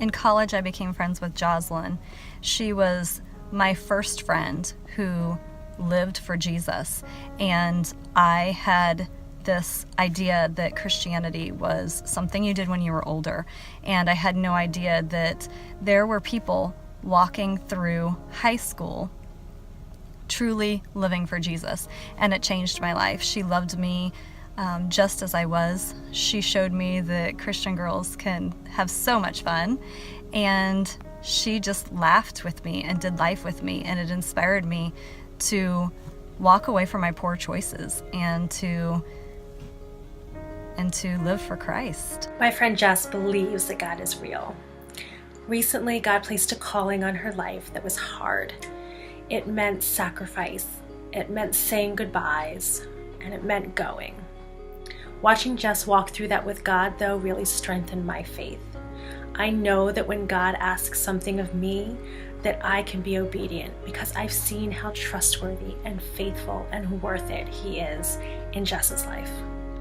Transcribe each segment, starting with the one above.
In college, I became friends with Jocelyn. She was my first friend who lived for Jesus, and I had this idea that Christianity was something you did when you were older, and I had no idea that there were people walking through high school truly living for Jesus, and it changed my life. She loved me just as I was. She showed me that Christian girls can have so much fun, and she just laughed with me and did life with me, and it inspired me to walk away from my poor choices and to live for Christ. My friend Jess believes that God is real. Recently, God placed a calling on her life that was hard. It meant sacrifice, it meant saying goodbyes, and it meant going. Watching Jess walk through that with God, though, really strengthened my faith. I know that when God asks something of me, that I can be obedient because I've seen how trustworthy and faithful and worth it He is in Jess's life.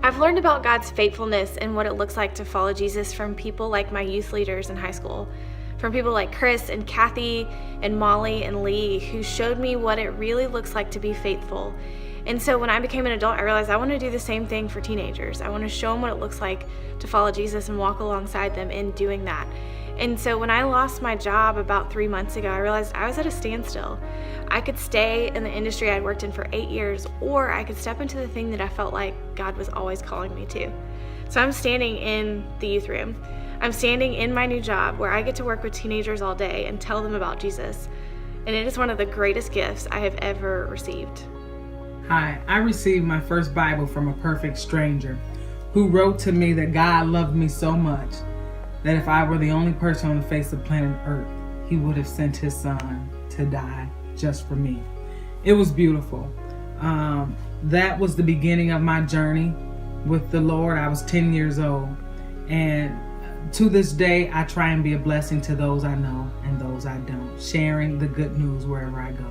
I've learned about God's faithfulness and what it looks like to follow Jesus from people like my youth leaders in high school, from people like Chris and Kathy and Molly and Lee, who showed me what it really looks like to be faithful. And so when I became an adult, I realized I want to do the same thing for teenagers. I want to show them what it looks like to follow Jesus and walk alongside them in doing that. And so when I lost my job about 3 months ago, I realized I was at a standstill. I could stay in the industry I'd worked in for 8 years, or I could step into the thing that I felt like God was always calling me to. So I'm standing in the youth room. I'm standing in my new job where I get to work with teenagers all day and tell them about Jesus. And it is one of the greatest gifts I have ever received. Hi, I received my first Bible from a perfect stranger who wrote to me that God loved me so much that if I were the only person on the face of planet Earth, He would have sent His Son to die just for me. It was beautiful. That was the beginning of my journey with the Lord. I was 10 years old, and to this day, I try and be a blessing to those I know and those I don't, sharing the good news wherever I go.